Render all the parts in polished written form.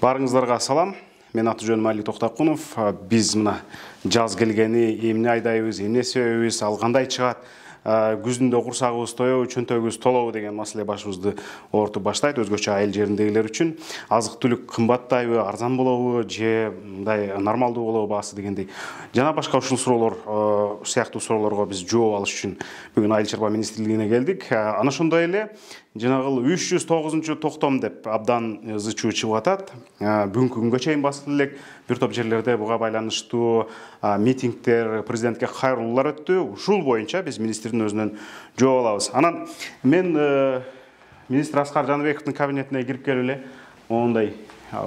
Барыңыздарга салам. Мен аты жөнүм Али Токтокунов. Биз мына жаз келгени, эмне айдайбыз, эмне себебибиз, ал кандай чыгат, күздүндө курсагыбыз тоебу, чөнтөгүбүз толобу деген маселе башыбызды оорутуп баштайт. Өзгөчө айыл жериндегилер үчүн азык түлүк кымбаттайбы, арзан болобу, же мындай нормалдуу болобу баасы дегендей жана башка ушул суроолор сыяктуу суроолорго биз жооп алыш үчүн бүгүн Айыл чарба министрлигине келдик. Ana ошондой эле жанагыл 309 токтом деп абдан ызы чуу чыгып атат. Бүгүнкү күнгө чейин басылып элек бир топ жерлерде буга байланыштуу митингдер, президентке кайрылуулар өттү. Ушул боюнча биз министрдин өзүнөн жооп алабыз. Анан мен министр Аскар Жаныбековдун кабинетине кирип келип эле моундай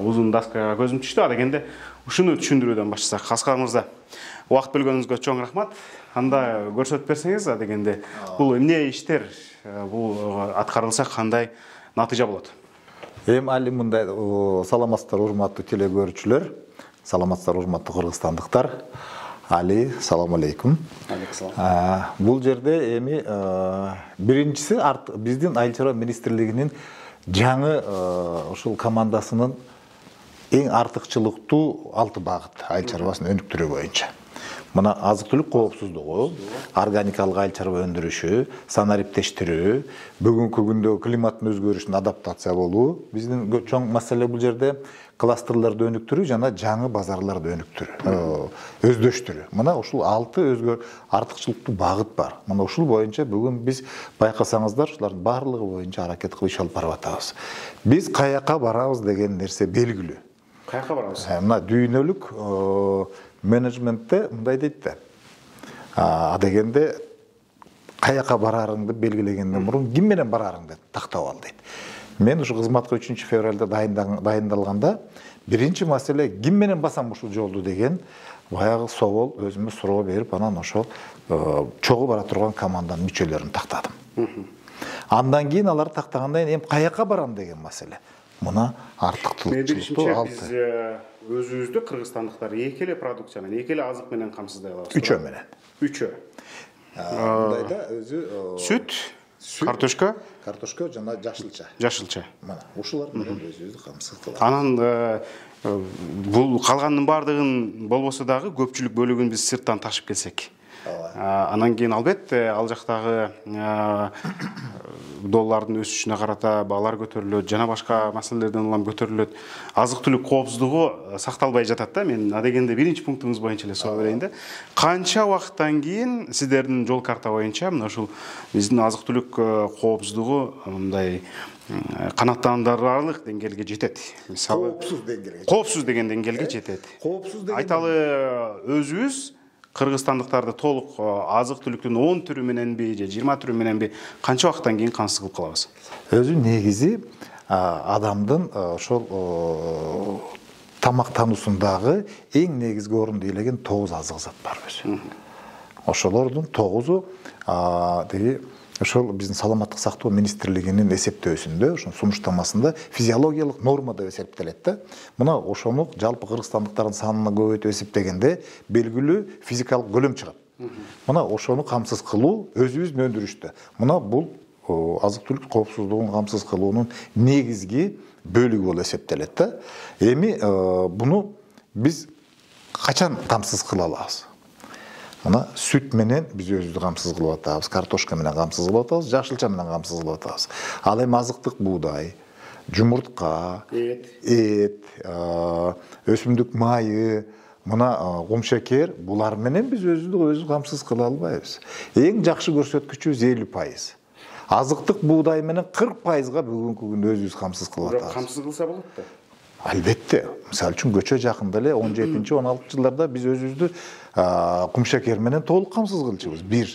узун доскага көзүм түштү. Адегенде ушуну түшүндүрүүдөн баштасак. Аскар мырза, убакыт бөлгөнүңүзгө чоң рахмат. Анда көрсөтүп берсеңиз, адегенде бул эмне иштер, бул аткарылса кандай натыйжа болот? Али мындай, саламатсыздар урматтуу телекөрүүчүлөр, саламатсыздар урматтуу кыргызстандыктар. Али, салам алейкум. Бул жерде эми биринчиси биздин Айыл чарба министрлигинин жаңы ушул командасынын эң артыкчылыктуу 6 багыт айыл чарбасын өнүктүрүү боюнча. Мына азык-түлүк коопсуздугу, органикалык айыл чарба өндүрүшү, санариптештирүү, бүгүнкү күндө климаттын өзгөрүшүнө адаптация болуу, биздин чоң маселе бул жерде кластерлерди өнүктүрүү жана жаңы базарларды өнүктүрүү, өздөштүрүү. Мына ушул 6 артыкчылыктуу багыт бар. Мына ушул боюнча бүгүн биз байкасаңыздар, ушулардын баардыгы боюнча аракет кылып иш алып барып атабыз. Биз каяка барабыз деген нерсе белгилүү. Каяка барабыз? Мына дүйнөлүк менеджментте мындай дейт да. Адегенде каяка барарыңды белгилегенден мурун ким менен барарыңды тактап ал дейт. Мен ушу кызматка 3 февралда дайындалганда биринчи маселе ким менен басам ушул жолду деген баягы совол өзүмө суроо берип, анан ошол чогуу бара турган команданын мүчөлөрүн тактадым. Андан кийин алар тактагандан кийин каяка барам деген маселе. Мына артыктылыктуу алты. Өзүбүздү кыргызстандыктар эки эле продукция менен, эки эле азык менен камсыздай алабыз. Үчөө менен. Үчөө. Мындайда өзү сүт, картошка жана жашылча. Жашылча. Мына ушулар менен өзүбүздү камсыз кылабыз. Анан бул калганынын баардыгын болбосо дагы көпчүлүк бөлүгүн биз сырттан ташып келсек. Анан кийин албетте ал жактагы доллардын өсүшүнө карата баалар көтөрүлөт, жана башка маселелерден улам көтөрүлөт. Азык-түлүк коопсуздугу сакталбай жатат да. Мен адегенде биринчи пунктуңуз боюнча эле суроо берейин да. Канча убакыттан кийин сиздердин жол карта боюнча мына ушул биздин азык-түлүк коопсуздугу мындай канааттандырарлык деңгээлге жетет? Мисалы, коопсуз деген деңгээлге жетет. Айталы өзүбүз кыргызстандыктарды толук азык-түлүктүн 10 түрү мененби же 20 түрү мененби канча убакыттан кийин камсыз кылып калабыз? Өзү негизи адамдын ошол тамактануусундагы эң негизги орунду ээлеген 9 азык зат бар өзү. Ошолордун 9-у деги ошол биздин саламаттык сактоо министрлигинин эсептөөсүндө, ошонун сунуштамасында физиологиялык норма деп эсептелет да. Мына ошону жалпы кыргызстандыктардын санына көбөйтүп эсептегенде белгилүү физикалык көлөм чыгат. Мына ошону камсыз кылуу өзүбүздүн өндүрүштө. Мына бул азык-түлүк коопсуздугун камсыз кылуунун негизги бөлүгү болуп эсептелет да. Эми буну биз качан камсыз кыла алабыз? Мына сүт менен биз өзүбүздү камсыз кылып атабыз, картошка менен камсыз кылып атабыз, жашылча менен камсыз кылып атабыз. Ал эми азыктык буудай, жумуртка, эт, өсүмдүк майы, мына кумшекер, булар менен биз өзүбүздү камсыз кыла албайбыз. Эң жакшы көрсөткүчүбүз 50%. Азыктык буудай менен 40%га бүгүнкү күндө өзүбүз камсыз кылып атабыз. Камсыз кылса болот да. Албетте. Мисалы үчүн көчө жакында эле 17-16 жылдарда биз өзүбүздү кумшекер менен толук камсыз кылчубуз. Бир.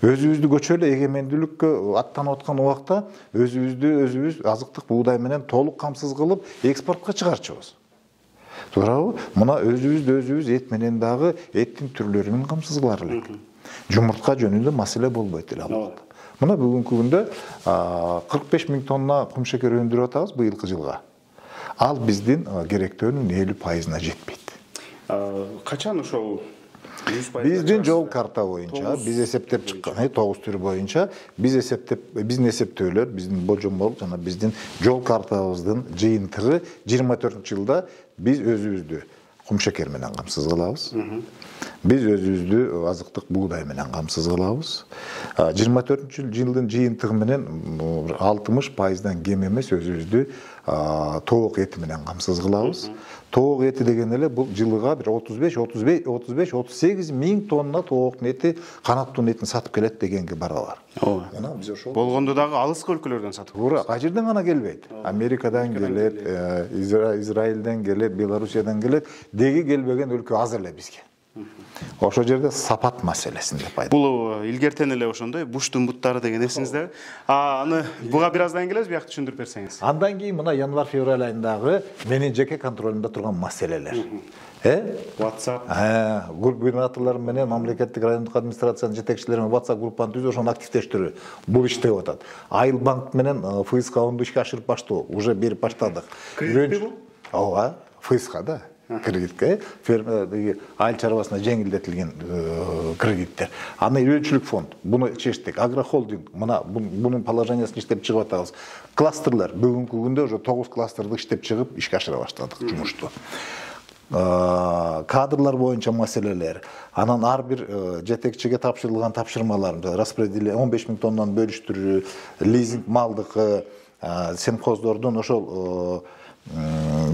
Өзүбүздү көчө эле эгемендүүлүккө аттанып аткан убакта өзүбүз азыктык буудай менен толук камсыз кылып экспортко чыгарчубуз. Туурабы? Мына өзүбүз эт менен дагы эттин түрлөрү менен камсыз кылар элек. Жумуртка жөнүндө маселе болбойт эле ал. Мына бүгүнкү күндө 45 000 тонна кумшекер өндүрүп атабыз быйылкы жылга. Ал биздин керектөөнүн 50%-на жетпейт. Качан ошол Биздин жол карта боюнча биз эсептеп чыккан 9 түр боюнча биздин эсептөөлөр, биздин божомол жана биздин жол картабыздын жыйынтыгы 24-жылда биз өзүбүздү кумшекер менен камсыз кылабыз. Биз өзүбүздү азыктык буудай менен камсыз кылабыз. 24-жылдын жыйынтыгы менен 60%дан кем эмес өзүбүздү тоок эти менен камсыз кылабыз. Тоок эти деген эле бул жылыга бир 35-38 миң тонна тооктун эти, канаттуу этин сатып келет дегенге барабар. Ооба. Болгондо дагы алыскы өлкөлөрдөн сатып. Туура, кай жерден гана келбейт. Америкадан келет, Израилден келет, Белоруссиядан келет, деги келбеген өлкө аз эле бизге. Ошо жерде сапат маселесинде пайда. Бул илгертен эле ошондой буштун буттары деген эсиңизде. Аны буга бир аздан келебиз, биякты түшүндүрүп берсеңиз. Андан кийин мына январь-февраль айындагы менин жеке контролумда турган маселелер. WhatsApp. Губернаторлор менен мамлекеттик райондук администрациянын жетекчилери менен WhatsApp группаны түзүп, ошону активдештирүү. Бул иштеп атат. Айыл банк менен ФСК-ны ишке ашырып баштоо, уже берип баштадык. Ооба, ФСК да. Кредитке, айыл чарбасына жеңилдетилген кредиттер. Аны үйрөнчүлүк фонд, буну чечтик. Агрохолдинг, мына бунун положениясын иштеп чыгып атабыз. Кластерлер, бүгүнкү күндө уже 9 кластерди иштеп чыгып, ишке ашыра баштадык жумушту. Кадрлар боюнча маселелер, анан ар бир жетекчиге тапшырылган тапшырмалар, распределение 15 миң тоннаны бөлүштүрүү, лизинг малдыкы, семхоздордун ошол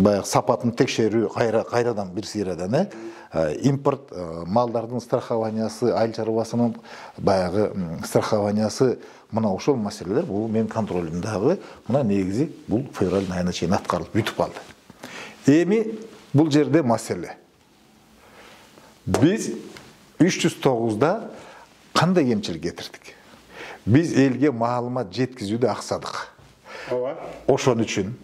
баягы сапатын текшерүү кайрадан бир сыйрадан импорт малдардын страхованиясы, айыл чарбасынын баягы страхованиясы, мына ошол маселелер бул менин контролумдагы, мына негизи бул февраль айына чейин аткарылып бүтүп калды. Эми бул жерде маселе. Биз 309-да кандай кемчилик кетирдик? Биз элге маалымат жеткизүүдө аксадык. Ооба. Ошон үчүн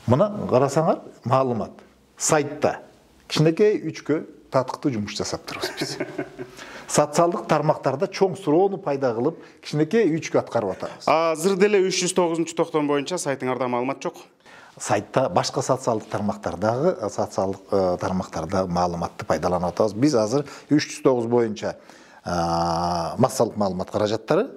мына карасаңар, маалымат сайтта кичинекей 3кө татыктуу жумуш жасап турабыз биз. Социалдык тармактарда чоң суроону пайда кылып, кичинекей 3кө аткарып атабыз. Азыр деле 309-токтом боюнча сайтыңарда маалымат жок. Сайтта башка социалдык тармактарда маалыматты пайдаланып атабыз. Биз азыр 309 боюнча массалык маалымат каражаттары,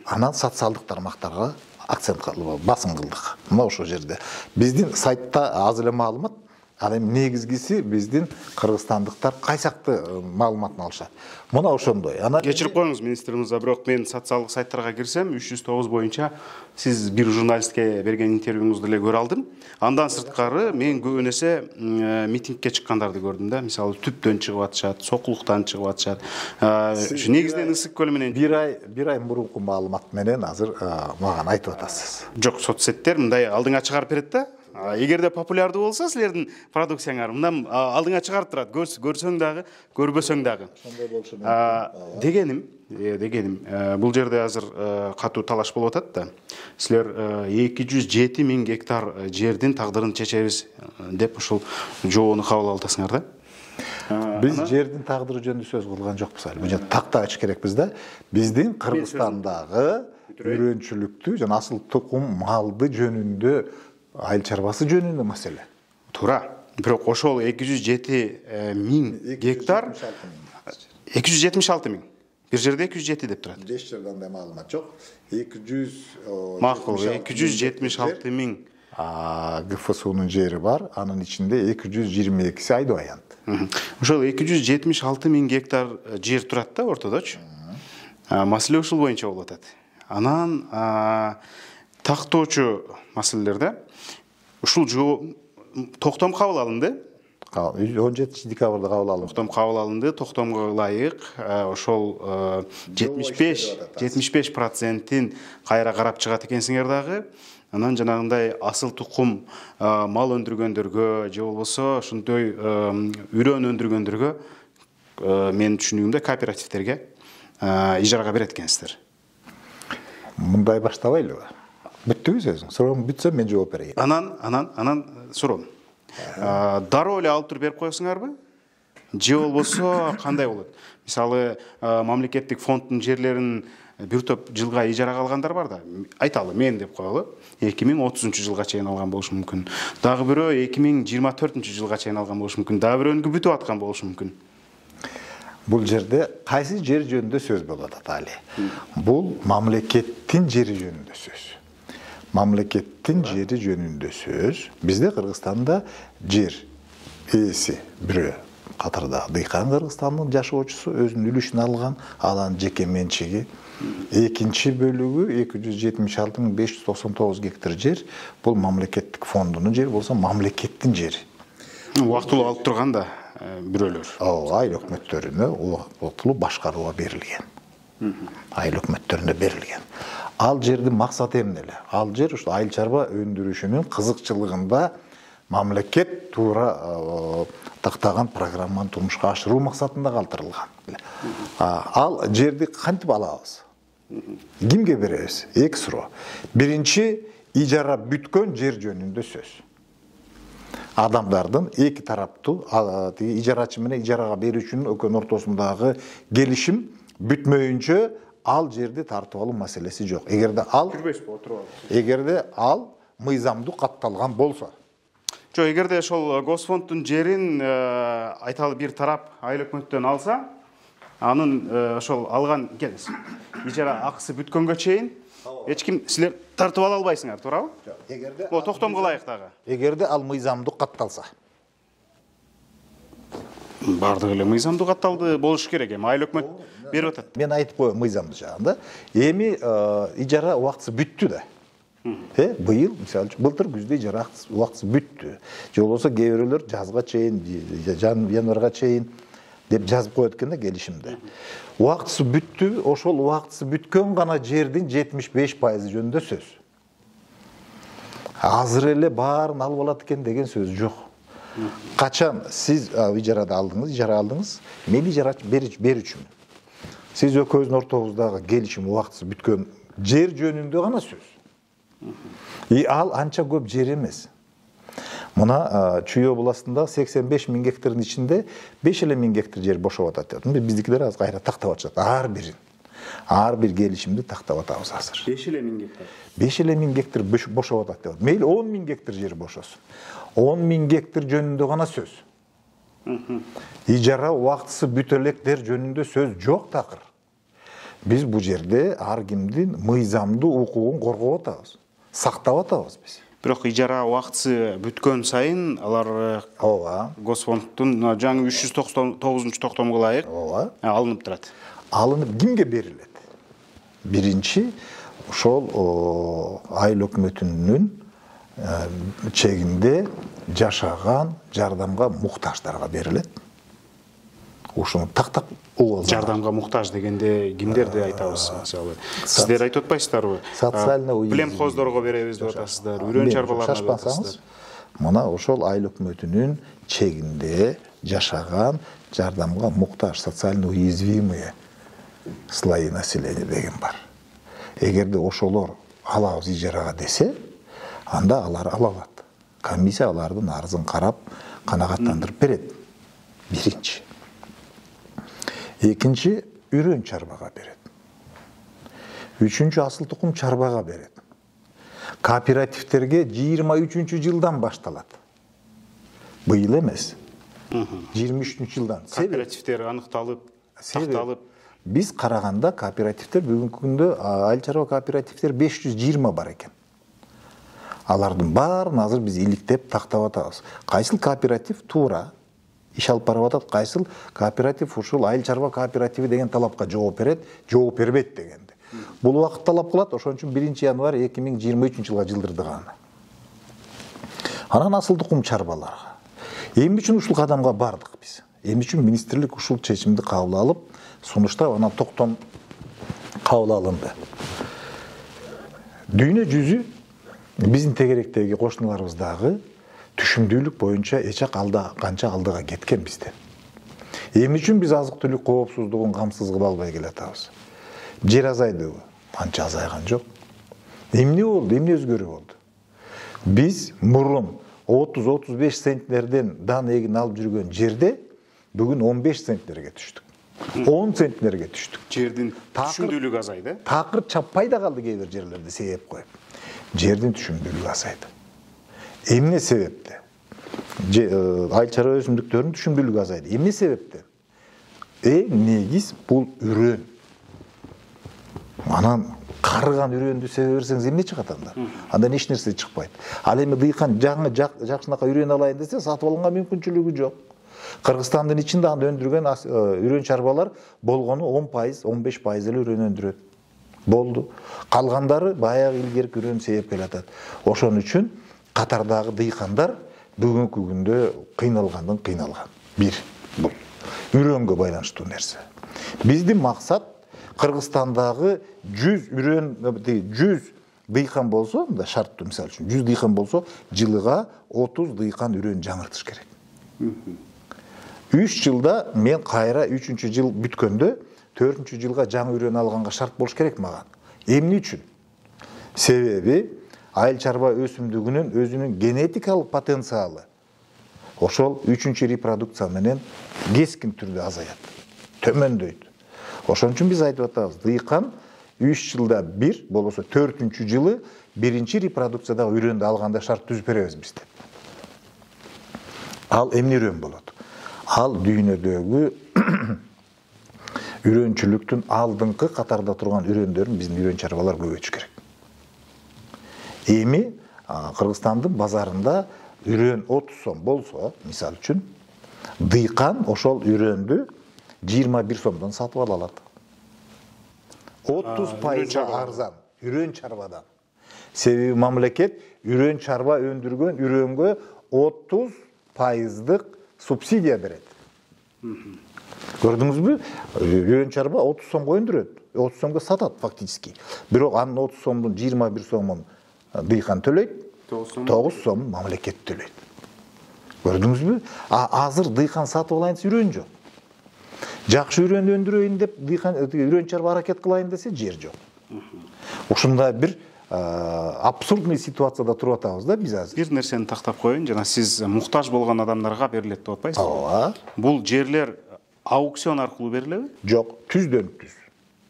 анан социалдык тармактарга акцент кылып, басым кылдык. Мына ошол жерде биздин сайтта аз эле маалымат, ал эми негизгиси биздин кыргызстандыктар кайсакты маалыматын алышат. Мына ошондой. Кечирип коюңуз, министр мырза, бирок мен социалдык сайттарга кирсем, 309 боюнча сиз бир журналистке берген интервьюңузду эле көрө алдым. Андан сырткары мен көбүн эсе митингке чыккандарды көрдүм да. Мисалы Түптөн чыгып атышат, Сокулуктан чыгып атышат. Негизинен Ысык көлү менен бир ай мурунку маалымат менен азыр мага айтып атасыз. Жок, соцсеттер мындай алдыңа чыгарып берет да. Эгерде популярдуу болсо силердин продукцияңар мындан алдыңа чыгарып турат, көрсөң дагы, көрбөсөң дагы. Ошондой болушу мүмкүн. Дегеним, бул жерде азыр катуу талаш болуп атат да. Силер 207 миң гектар жердин тагдырын чечебиз деп ушул жообуну кабыл алып атасыңар да. Биз жердин тагдыры жөнүндө сөз кылган жокпуз ал. Бул жерде такта ачыш керекпиз да. Биздин Кыргызстандагы үйрөнчүлүктүү жана асыл тукум малды жөнүндө, айыл чарбасы жөнүндө маселе. Туура. Бирок ошол 207 миң гектар 276 миң. Бир жерде 207 деп турат. 5 жерде андай маалымат жок. 200 макул 276 миң ГФСУнун жери бар, анын ичинде 222си айдоо аянт. Ошол 276 миң гектар жер турат да ортодочу. Маселе ушул боюнча болуп атат. Анан тактоочу маселелерде ушул токтом кабыл алынды. 17 декабрда кабыл алынды. Токтом кабыл алынды. Токтомго ылайык ошол 75%-ин кайра карап чыгат экенсиңер дагы. Анан жанагындай асыл тукум мал өндүргөндөргө же болбосо ошондой үрөн өндүргөндөргө менин түшүнүгүмдө кооперативдерге ижарага берет экенсиздер. Мындай баштабайлыбы? Бүттүбү сөзүң? Суроом бүтсө мен жооп берейин. Анан суроом. Дароо эле алып туруп берип коесуңарбы? Же болбосо кандай болот? Мисалы, мамлекеттик фонддун жерлерин бир топ жылга ижарага алгандар бар да. Айталы, мен деп коелу. 2030-жылга чейин алган болушу мүмкүн. Дагы бирөө 2024-жылга чейин алган болушу мүмкүн. Дагы бирөөнүкү бүтүп аткан болушу мүмкүн. Бул жерде кайсы жер жөнүндө сөз болуп атат али? Бул мамлекеттин жери жөнүндө сөз. Мамлекеттин жери жөнүндө сөз. Бизде Кыргызстанда жер ээси бирөө катарда дыйкан Кыргызстандын жашоочусу өзүнүн үлүшүн алган, алан жеке менчиги. Экинчи бөлүгү 276.599 гектар жер. Бул мамлекеттик фондунун жери болсо мамлекеттин жери. Убактылуу алып турганда бирөөлөр. Айыл өкмөттөрүнө убактылуу башкарууга берилген. Айыл өкмөттөрүнө берилген. Ал жердин максаты эмне эле? Ал жер ушул айыл чарба өндүрүшүнүн кызыкчылыгында мамлекет туура тактаган программаны турмушка ашыруу максатында калтырылган. Ал жерди кантип алабыз? Кимге беребиз? Эки суроо. Биринчи, ижара бүткөн жер жөнүндө сөз. Адамдардын эки тараптуу ижарачы менен ижарага берүүчүнүн экөөнүн ортосундагы келишим бүтмөйүнчө ал жерди тартып алуу маселеси жок. Эгерде ал мыйзамдуу катталган болсо. Жок, эгерде ошол госфонддун жерин айталы бир тарап айыл өкмөттөн алса, анын ошол алган ижара акысы бүткөнгө чейин эч ким силер тартып ала албайсыңар, туурабы? Эгерде токтом кылайык дагы. Эгерде ал мыйзамдуу катталса. Бардыгы эле мыйзамдуу катталды болуш керек эми. Айыл өкмөт берип атат. Мен айтып коем мыйзамдуу жагында. Эми ижара убактысы бүттү да. Быйыл, мисалы үчүн, былтыр күздө ижара убактысы бүттү. Же болбосо кээ бирөөлөр жазга чейин, январга чейин деп жазып коет экен да келишимде. Убактысы бүттү, ошол убактысы бүткөн гана жердин 75% жөнүндө сөз. Азыр эле баарын алып алат экен деген сөз жок. Качан сиз ижара алдыңыз, мен ижара берүүчүмүн. Сиз экөөбүздүн ортобуздагы келишим убактысы бүткөн жер жөнүндө гана сөз. Ал анча көп жер эмес. Мына Чүй областында 85.000 гектардын ичинде 5.000 гектар жер бошоп атат. Биздикилер азыр кайра тактап атышат. Ар бир келишимди тактап атабыз азыр. 5.000 гектар. 5.000 гектар бошоп атат деп. Мейли 10.000 гектар жер бошосун. 10.000 гектар жөнүндө гана сөз. Ижара убактысы бүтө электер жөнүндө сөз жок такыр. Биз бу жерде ар кимдин мыйзамдуу укугун коргоп атабыз. Сактап атабыз биз. Бирок ижара убактысы бүткөн сайын алар госфонддун жаңы 399-токтомго ылайык алынып турат. Алынып кимге берилет? Биринчи ошол айыл өкмөтүнүн чегинде жашаган жардамга муктаждарга берилет. Ушуну тактап жардамга муктаж дегенде кимдерди айтабыз? Мисалы, сиздер айтып атпайсыздарбы? Племхоздорго беребиз деп атасыздар, үрөн чарбаларына берип атасыздар. Мына ошол айыл өкмөтүнүн чегинде жашаган жардамга муктаж, социально уязвимые слои населения деген бар. Эгерде ошолор алабыз ижарага десе, анда алар ала алат. Комиссия алардын арызын карап, канагаттандырып берет. Биринчи. Экинчи, үрөн чарбага берет. Үчүнчү, асыл тукум чарбага берет. Кооперативтерге 23-жылдан башталат. Быйыл эмес. 23-жылдан. Кооперативтер аныкталып, такталып. Биз караганда кооперативтер бүгүнкү күндө айыл чарба кооперативтер 520 бар экен. Алардын баарын азыр биз иликтеп тактап атабыз. Кайсыл кооператив туура иш алып барып атат, кайсыл кооператив ушул айыл чарба кооперативи деген талапка жооп берет, жооп бербейт дегенди. Бул убакыт талап кылат, ошон үчүн 1-январь 2023-жылга жылдырдык аны. Анан асыл тукум чарбаларга. Эмне үчүн ушул кадамга бардык биз? Эмне үчүн министрлик ушул чечимди кабыл алып, сунуштап анан токтом кабыл алынды? Дүйнө жүзү биздин тегеректеги кошуналарыбыздагы түшүмдүүлүк боюнча эчак канча алдыга кеткен бизден. Эмне үчүн биз азык-түлүк коопсуздугун камсыз кыла албай келатабыз? Жер азайдыбы? Анча азайган жок. Эмне болду? Эмне өзгөрүү болду? Биз мурун 30-35 центнерден дан эгин алып жүргөн жерде бүгүн 15 центнерге түштүк. 10 центнерге түштүк. Жердин түшүмдүүлүгү азайды. Такыр чаппай да калды кээ бир жерлерде себеп коюп. Жердин түшүмдүүлүгү азайды. Эмне себепте? Айыл чарба өсүмдүктөрүнүн түшүмдүүлүгү азайды. Эмне себепте? негиз бул үрөн. Анан карыган үрөндү себе берсеңиз эмне чыгат анда? Андан эч нерсе чыкпайт. Ал эми дыйкан жаңы жакшынакай үрөн алайын десе, сатып алганга мүмкүнчүлүгү жок. Кыргызстандын ичинде аны өндүргөн үрөн чарбалар болгону 10%, 15% эле үрөн өндүрөт. Болду. Калгандары баягы илгерки үрөн себеп келатат. Ошон үчүн катардагы дыйкандар бүгүнкү күндө кыйналган. Бир бул үрөнгө байланыштуу нерсе. Биздин максат Кыргызстандагы 100 дыйкан болсо, мында шарттуу мисалы үчүн 100 дыйкан болсо, жылыга 30 дыйкан үрөн жаңыртыш керек. 3 жылда мен кайра 3-чү жыл бүткөндө 4-чү жылга жаңы үрөн алганга шарт болуш керек мага. Эмне үчүн? Себеби айыл чарба өсүмдүгүнүн өзүнүн генетикалык потенциалы ошол 3-чү репродукция менен кескин түрдө азаят, төмөндөйт. Ошон үчүн биз айтып атабыз, дыйкан 3 жылда бир, болбосо 4-чү жылы 1-чи репродукциядагы үрөндү алганда шарт түзүп беребиз биз деп. Ал эмне үрөн болот? Ал дүйнөдөгү үрөнчүлүктүн алдыңкы катарда турган үрөндөрүн биздин үрөн чарбалар көбөйтүш керек. Эми Кыргызстандын базарында үрөн 30 сом болсо, мисалы үчүн, дыйкан ошол үрөндү 21 сомдон сатып ала алат. 30% арзан үрөн чарбадан. Себеби мамлекет үрөн чарба өндүргөн үрөнгө 30% субсидия берет. Көрдүңүзбү? Үрөн чарба 30 сомго өндүрөт, 30 сомго сатат фактически. Бирок анын 30 сомдун 21 сомун дыйкан төлөйт, 9 сом мамлекет төлөйт. Көрдүңүзбү? Азыр дыйкан сатып алайын десе үрөн жок. Жакшы үрөн өндүрөйүн деп дыйкан үрөн чарба аракет кылайын десе жер жок. Ушундай бир абсурдный ситуацияда туруп атабыз да биз азыр. Бир нерсени тактап коеюн, жана сиз муктаж болгон адамдарга берилет деп атпайсызбы? Ооба. Бул жерлер аукцион аркылуу берилеби? Жок, түздөн түз.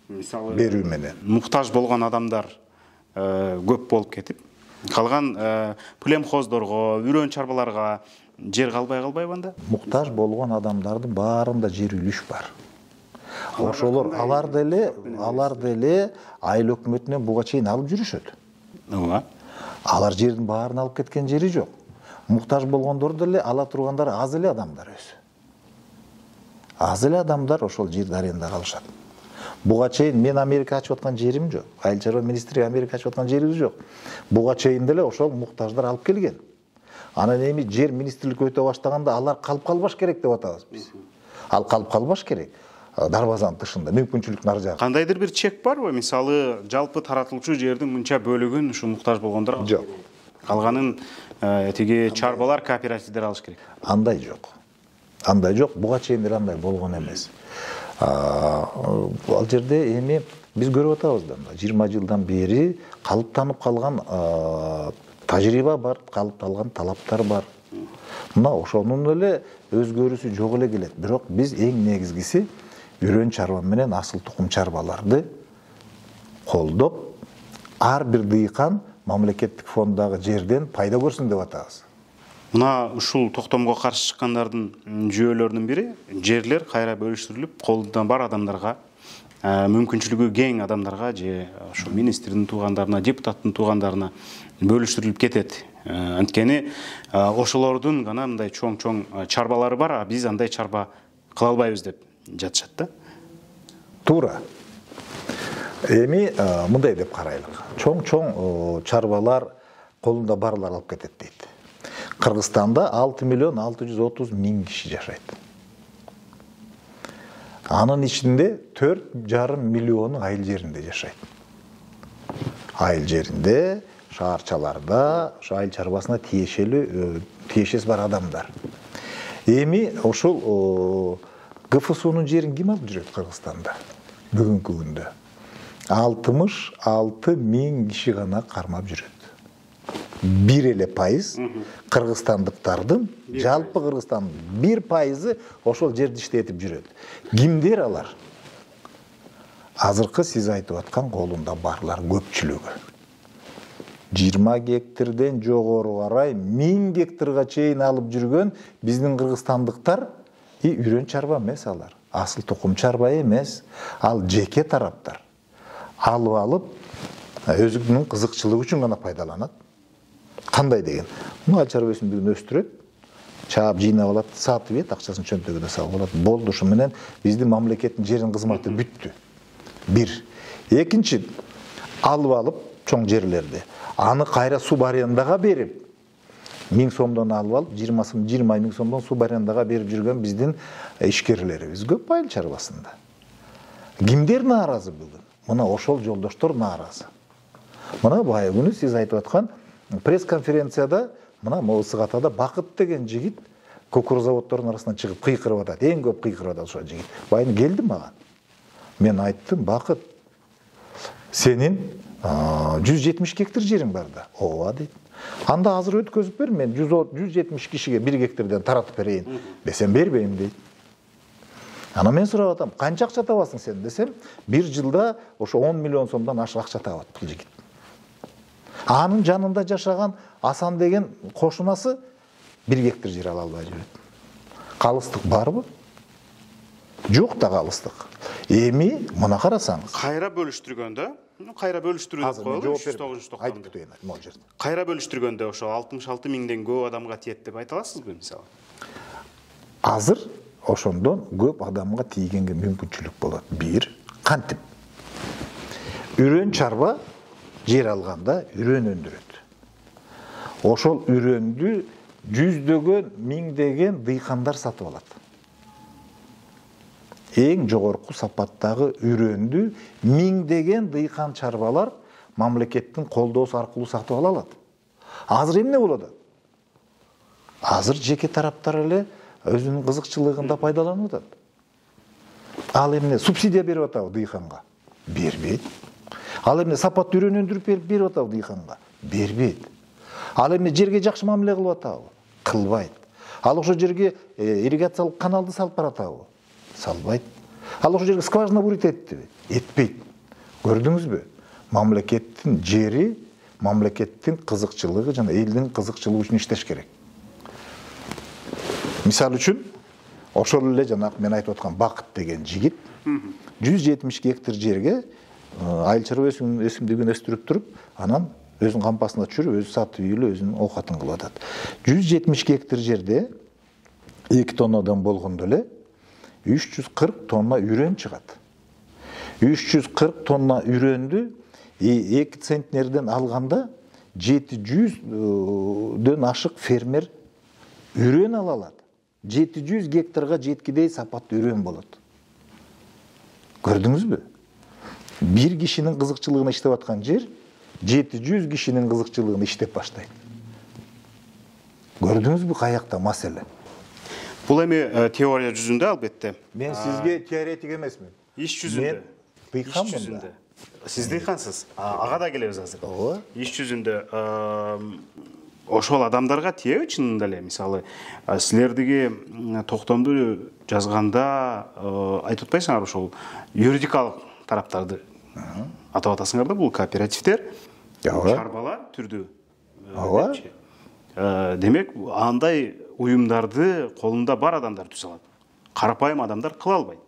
Мисалы берүү менен. Муктаж болгон адамдар көп болуп кетип, калган племхоздорго, үрөн чарбаларга жер калбайбы анда? Муктаж болгон адамдардын баарында жер үлүш бар. Ошолор алар деле айыл өкмөтүнөн буга чейин алып жүрүшөт. Ооба. Алар жердин баарын алып кеткен жери жок. Муктаж болгондор деле ала тургандар аз эле адамдар өзү. Аз эле адамдар ошол жерди арендага алышат. Буга чейин мен Америка ачып аткан жерим жок. Айыл чарба министри Америка ачып аткан жерибиз жок. Буга чейин деле ошол муктаждар алып келген. Анан эми жер министрлик өтө баштаганда алар калып калбаш керек деп атабыз биз. Ал калып калбаш керек. Дарбазанын тышында, мүмкүнчүлүктүн ар жагында. Кандайдыр бир чек барбы? Мисалы, жалпы таратылчу жердин мынча бөлүгүн ушу муктаж болгондор жок. Калганын тиги чарбалар кооперативдер алыш керек. Андай жок. Андай жок, буга чейин деле андай болгон эмес. Ал жерде эми биз көрүп атабыз да, 20 жылдан бери калыптанып калган тажрыйба бар, калыпталган талаптар бар. Мына ошонун эле өзгөрүүсү жок эле келет. Бирок биз эң негизгиси үрөн чарба менен асыл тукум чарбаларды колдоп, ар бир дыйкан мамлекеттик фонддагы жерден пайда көрсүн деп атабыз. Мына ушул токтомго каршы чыккандардын жүйөлөрүнүн бири жерлер кайра бөлүштүрүлүп, колунда бар адамдарга, мүмкүнчүлүгү кең адамдарга же ошо министрдин туугандарына, депутаттын туугандарына бөлүштүрүлүп кетет. Анткени ошолордун гана мындай чоң чарбалары бар, а биз андай чарба кыла албайбыз деп жатышат да. Туура. Эми мындай деп карайлык. Чоң чарбалар колунда барлар алып кетет дейт. Кыргызстанда 6.630.000 киши жашайт. Анын ичинде 4,5 миллиону айыл жеринде жашайт. Айыл жеринде, шаарчаларда, ошо айыл чарбасына тиешеси бар адамдар. Эми ошол ГФСУнун жерин ким алып жүрөт Кыргызстанда? Бүгүнкү күндө 66.000 киши гана кармап жүрөт. 1% кыргызстандыктардын, жалпы Кыргызстандын 1% ошол жерди иштетип жүрөт. Кимдер алар? Азыркы сиз айтып аткан колунда барлар көпчүлүгү. 20 гектардан жогору карай 1000 гектарга чейин алып жүргөн биздин кыргызстандыктар үрөн чарба эмес алар. асыл тұқым чарба емес, ал жеке тараптар алып өзінің қызықшылығы үшін ғана пайдаланады. Қандай деген? Мұны чарба өсімдігін өстіреді, чаап жинап алады, сатып ет, ақшасын чөнтөгіне салып алады. Болды, ушу менен биздин мамлекеттин жерин кызматы бүттү. Бир. Экинчи, алып чоң жерлерди. Аны кайра суб арендага берип, 1000 сомдон алып алып, 20 000 сомдон суб арендага берип жүргөн биздин ишкерлерибиз көп айыл чарбасында. Кимдер нааразы бүгүн? Мына ошол жолдоштор нааразы. Мына бай күнү сиз айтып аткан пресс-конференцияда мына Моусыгатада Бакыт деген жигит кукуруз заводдорунун арасынан чыгып кыйкырып атат. Эң көп кыйкырып атат ошол жигит. Байын келди мага. Мен айттым, Бакыт, сенин 170 гектар жериң бар да. Ооба дейт. Анда азыр өткөзүп бер, мен 170 кишиге 1 гектардан таратып берейин десем бербейм дейт. Ана мен сурап атам, канча акча табасың сен десем, бир жылда ошо 10 миллион сомдон ашык акча табат бул жигит. Анын жанында жашаган Асан деген кошунасы 1 гектар жер ала албай жүрөт. Калыстык барбы? Жок да калыстык. Эми мына карасаң, кайра бөлүштүргөндө, кайра бөлүштүрүү деп коелу 309 токтомдо. Кайра бөлүштүргөндө ошо 66 миңден көп адамга тиет деп айта аласызбы мисалы? Азыр ошондон көп адамга тийгенге мүмкүнчүлүк болот. Бир, кантип? Үрөн чарба жер алганда үрөн өндүрөт. Ошол үрөндү жүздөгөн, миңдеген дыйкандар сатып алат. Эң жогорку сапаттагы үрөндү миңдеген дыйкан чарбалар мамлекеттин колдоосу аркылуу сатып ала алат. Азыр эмне болот? Азыр жеке тараптар эле өзүнүн кызыкчылыгында пайдаланып атат. Ал эмне субсидия берип атабы дыйканга? Бербейт. Ал эмне сапаттуу үрөн өндүрүп берип атабы дыйканга? Бербейт. Ал эмне жерге жакшы мамиле кылып атабы? Кылбайт. Ал ошол жерге ирригациялык каналды салып баратабы? Салбайт. Ал ошол жерге скважина бурит эттиби? Этпейт. Көрдүңүзбү? Мамлекеттин жери, мамлекеттин кызыкчылыгы жана элдин кызыкчылыгы үчүн иштеш керек. Мисалы үчүн, ошол эле жана мен айтып аткан Бакыт деген жигит 170 гектар жерге айыл чарба өсүмдүгүн өстүрүп туруп, анан өзүнүн кампасына түшүрүп, өзү сатып үйлө өзүнүн оокатын кылып атат. 170 гектар жерде 2 тоннадан болгондо эле 340 тонна үрөн чыгат. 340 тонна үрөндү 2 центнерден алганда 700дөн ашык фермер үрөн ала алат. 700 гектарга жеткидей сапаттуу үрөн болот. Көрдүңүзбү? Бир кишинин кызыкчылыгына иштеп аткан жер 700 кишинин кызыкчылыгына иштеп баштайт. Көрдүңүзбү каякта маселе? Бул эми теория жүзүндө албетте. Мен сизге теоретик эмесмин. Иш жүзүндө. Дыйкан жүзүндө. Сиз дыйкансыз. Ага да келебиз азыр. Ооба. Иш жүзүндө ошол адамдарга тиеби чынында эле? Мисалы, силердиги токтомду жазганда айтып атпайсыңар ошол юридикалык тараптарды атап атасыңар да, бул кооперативдер, чарбалар түрдүү. Ооба. Демек, андай уюмдарды колунда бар адамдар түзө алат. Карапайым адамдар кыла албайт.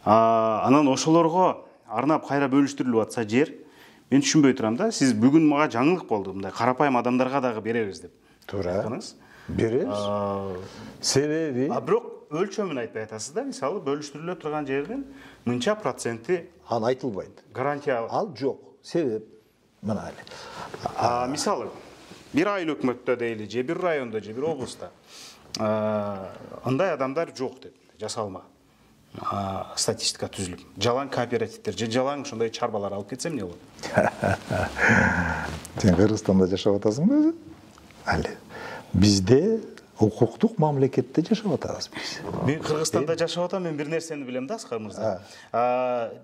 Анан ошолорго арнап кайра бөлүштүрүлүп атса жер, мен түшүнбөй турам да, сиз бүгүн мага жаңылык болду, мындай карапайым адамдарга дагы беребиз деп. Туура. Беребиз. Себеби? Бирок өлчөмүн айтпай атасыз да, мисалы бөлүштүрүлө турган жердин мынча проценти ал айтылбайт. Гарантия ал жок. Себеп мына эле. Мисалы бир айыл өкмөттө дейли, же бир райондо, же бир облуста андай адамдар жок деп жасалма статистика түзүлүп. Жалаң кооперативдер же жалаң ошондой чарбалар алып кетсем эмне болот? Сен Кыргызстанда жашап атасыңбы өзү? Али. Бизде укуктук мамлекетте жашап атабыз биз. Мен Кыргызстанда жашап атам, мен бир нерсени билем да, Аскар мырза.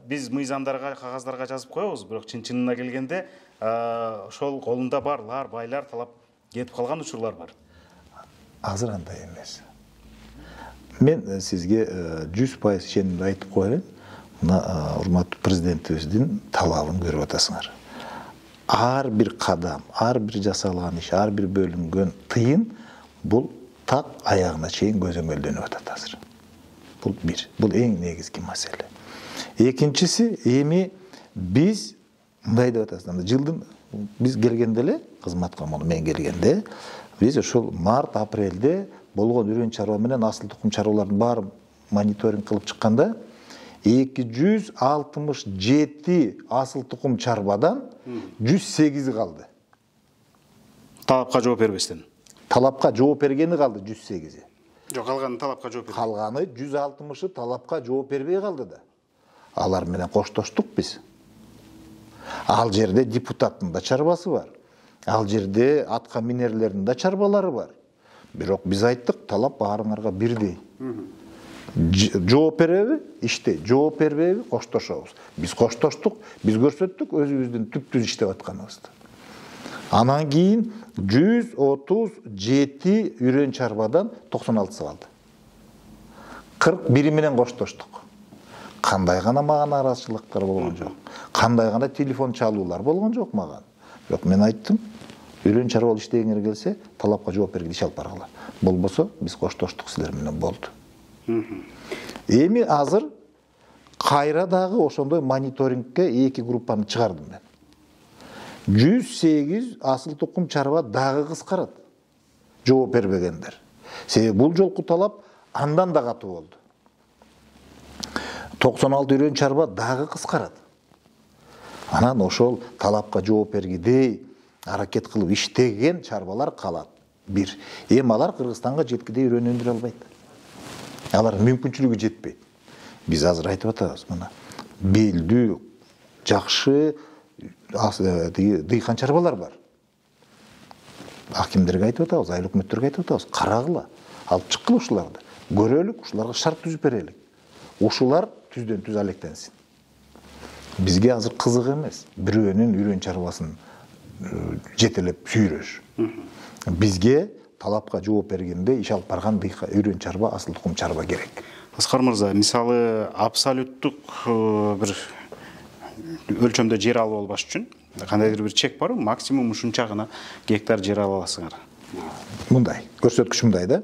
Биз мыйзамдарга, кагаздарга жазып коебуз, бирок чын-чынына келгенде ошол колунда барлар, байлар талап кетип калган учурлар бар. Азыр андай эмес. Мен сизге 100% ишенимдүү айтып коеюн. Мына урматтуу президентибиздин талабын көрүп атасыңар. Ар бир кадам, ар бир жасалган иш, ар бир бөлүнгөн тыйын бул так аягына чейин көзөмөлдөнүп атат азыр. Бул бир. Бул эң негизги маселе. Экинчиси, эми биз мындай деп атасыз, жылдын биз келгенде эле кызматка, мен келгенде биз ошол март апрелде болгон үрөн чарба менен асыл тукум чарбалардын баарын мониторинг кылып чыкканда 267 асыл тукум чарбадан 108 калды. Талапка жооп бербестен. Талапка жооп бергени калды 108. Жок, калганы талапка жооп берди. Калганы 160-ы талапка жооп бербей калды да. Алар менен коштоштук биз. Ал жерде депутаттын да чарбасы бар. Ал жерде атка минерлердин да чарбалары бар. Бирок биз айттык, талап баарыңарга бирдей. Жооп береби? Иште. Жооп бербейби? Коштошобуз. Биз коштоштук, биз көрсөттүк өзүбүздүн түптүз иштеп атканыбызды. Анан кийин 137 үрөн чарбадан 96 калды. 41 менен коштоштук. Кандай гана мага нараазычылыктар болгон жок. Кандай гана телефон чалуулар болгон жок мага. Бирок мен айттым, үрөн чарба иштегиңер келсе, талапка жооп бергиле иш алып баргыла. Болбосо биз коштоштук силер менен болду. Эми азыр кайра дагы ошондой мониторингке 2 группаны чыгардым мен. 108 асыл тукум чарба дагы кыскарат. Жооп бербегендер. Себеби бул жолку талап андан да катуу болду. 96 үрөн чарба дагы кыскарат. Анан ошол талапка жооп бергидей аракет кылып иштеген чарбалар калат. Бир. Эми алар Кыргызстанга жеткидей үрөн өндүрө албайт. Алар мүмкүнчүлүгү жетпейт. Биз азыр айтып атабыз, мына белдүү, жакшы дыйкан чарбалар бар. Акимдерге айтып атабыз, айыл өкмөттөргө айтып атабыз, карагыла, алып чыккыла ушуларды. Көрөлүк, ушуларга шарт түзүп берелик. Ушулар түздөн түз алектенсин. Бизге азыр кызык эмес, бирөөнүн үрөн чарбасын жетелеп сүйрөш. Бизге талапка жооп бергенде иш алып барган үрөн чарба, асыл тукум чарба керек. Аскар мырза, мисалы абсолюттук бир өлчөмдө жер алып албаш үчүн кандайдыр бир чек барбы? Максимум ушунча гана гектар жер ала аласыңар. Мындай, көрсөткүч мындай да.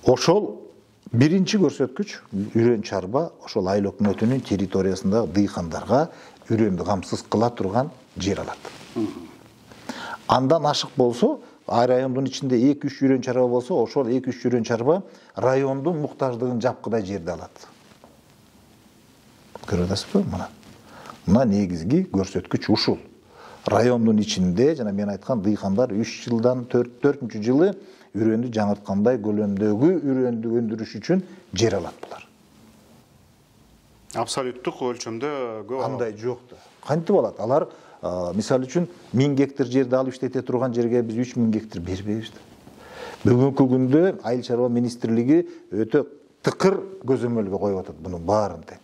Ошол биринчи көрсөткүч үрөн чарба ошол айыл өкмөтүнүн территориясындагы дыйкандарга үрөндү камсыз кыла турган жер алат. Андан ашык болсо, райондун ичинде 2-3 үрөн чарба болсо, ошол 2-3 үрөн чарба райондун муктаждыгын жапкыдай жерди алат. Көрүп атасызбы мына? Мына негизги көрсөткүч ушул. Райондун ичинде, жана мен айткан дыйкандар 3 жылдан 4-4 жылы үрөндү жаңырткандай көлөмдөгү үрөндү өндүрүш үчүн жер алат булар. Абсолюттук өлчөмдө көп алат. Андай жок да. Кантип алат? Алар мисалы үчүн 1000 гектар жерди алып иштете турган жерге биз 3000 гектар бербейбиз да. Бүгүнкү күндө Айыл чарба министрлиги өтө тыкыр көзөмөлгө коюп атат бунун баарын тең.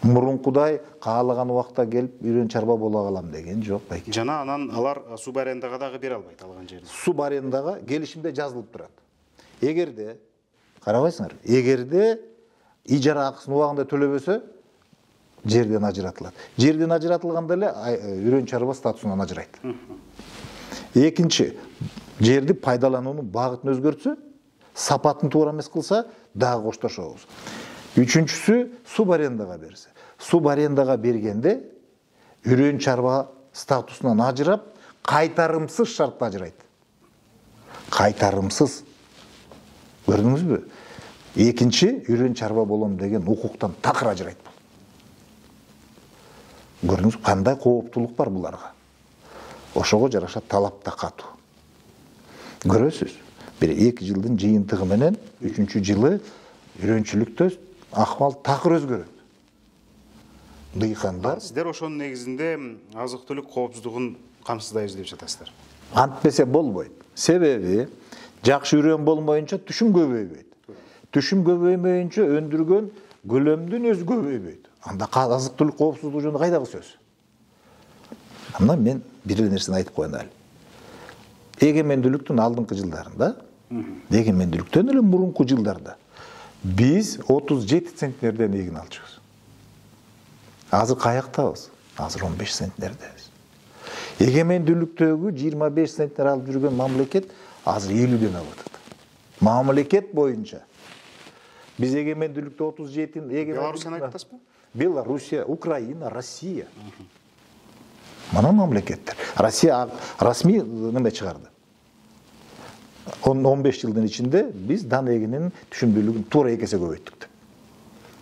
Мурункудай каалаган убакта келип үрөн чарба боло калам деген жок байке. Жана анан алар суб арендага дагы бере албайт алган жерди. Суб арендага келишимде жазылып турат. Эгерде, карабайсыңар, эгерде ижара акысын убагында төлөбөсө, жерден ажыратылат. Жерден ажыратылганда эле үрөн чарба статусунан ажырайт. Экинчи, жерди пайдалануунун багытын өзгөртсө, сапатын туура эмес кылса, дагы коштошобуз. Үчүнчүсү, суб арендага берсе. Суб арендага бергенде үрөн чарба статусунан ажырап, кайтарымсыз шартта ажырайт. Кайтарымсыз. Көрдүңүзбү? Экинчи, үрөн чарба болом деген укуктан такыр ажырайт. Көрдүңүз, кандай кооптулук бар буларга. Ошого жараша талап да катуу. Көрөсүз, бир 2 жылдын жыйынтыгы менен 3-чү жылы үрөнчүлүктө акыбал такыр өзгөрөт. Дыйкандар, Сиздер ошонун негизинде азык-түлүк коопсуздугун камсыздайбыз деп жатасыздар. Антпесе болбойт. Себеби жакшы үрөн болмоюнча түшүм көбөйбөйт. Түшүм көбөймөйүнчө өндүргөн көлөмдүн өзү көбөйбөйт. Анда азык-түлүк коопсуздугу жөнүндө кайдагы сөз. Анда мен бир нерсени айтып коеюн эле. Эгемендүүлүктүн алдыңкы жылдарында, эгемендүүлүктөн эле мурунку жылдарда биз 37 центнерден эгин алчубуз. Азыр каяктабыз? Азыр 15 центнердебиз. Эгемендүүлүктөгү 25 центнер алып жүргөн мамлекет азыр 50ден алып атат. Мамлекет боюнча. Биз эгемендүүлүктө 37 Беларусияны айтып атасызбы? Белоруссия, Украина, Россия. Мына мамлекеттер. Россия расмий неме чыгарды. 15 жылдын ичинде биз дан эгинин түшүмдүүлүгүн туура 2 эсе көбөйттүк.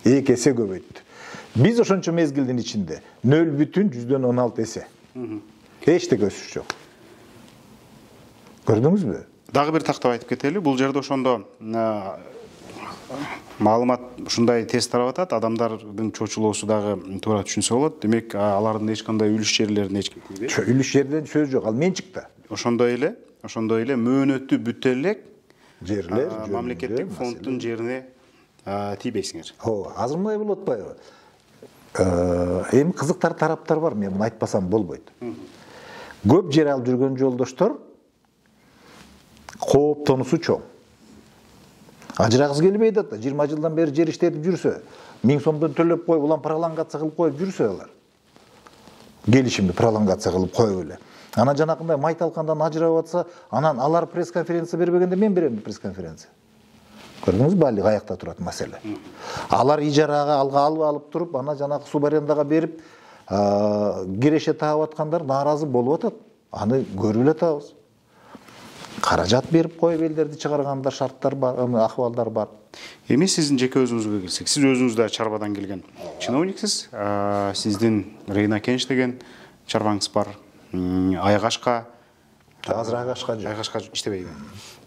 2 эсе көбөйттү. Биз ошончо мезгилдин ичинде 0,16 эсе. Эчтеке өсүш жок. Көрдүңүзбү? Дагы бир тактап айтып кетели. Бул жерде ошондо маалымат ушундай тез тарап атат. Адамдардын чочулоосу дагы туура түшүнсө болот. Демек, алардын эч кандай үлүш жерлерин үлүш жерден сөз жок. Ал менчикте. Ошондой эле мөөнөтү бүтө элек жерлер мамлекеттик фонддун жерине тийбейсиңер. Азыр мындай болуп атпайбы? Эми кызыктар тараптар бар, мен муну айтпасам болбойт. Көп жер алып жүргөн жолдоштор кооптонусу чоң. Ажырагысы келбей атат. 20 жылдан бери жер иштетип жүрсө, 1000 сомдон төлөп коюп, улам пролонгация кылып коюп жүрсө алар. Келишимди пролонгация кылып коюп эле. Анан жанакындай майталкандан ажырап атса, анан алар пресс-конференция бербегенде мен берем пресс-конференция. Көрдүңүзбү, али аякта турат маселе. Алар ижарага алып туруп, ана жанагы субарендага берип, киреше таап аткандар нааразы болуп атат. Аны көрүп эле атабыз. Каражат берип коюп элдерди чыгаргандар, шарттар бар, акыбалдар бар. Эми сиздин жеке өзүңүзгө келсек, сиз өзүңүз да чарбадан келген чиновниксиз. Сиздин Рейна Кенч деген чарбаңыз бар. Айгашка. Азыр Айгашка жок. Айгашка иштебейби?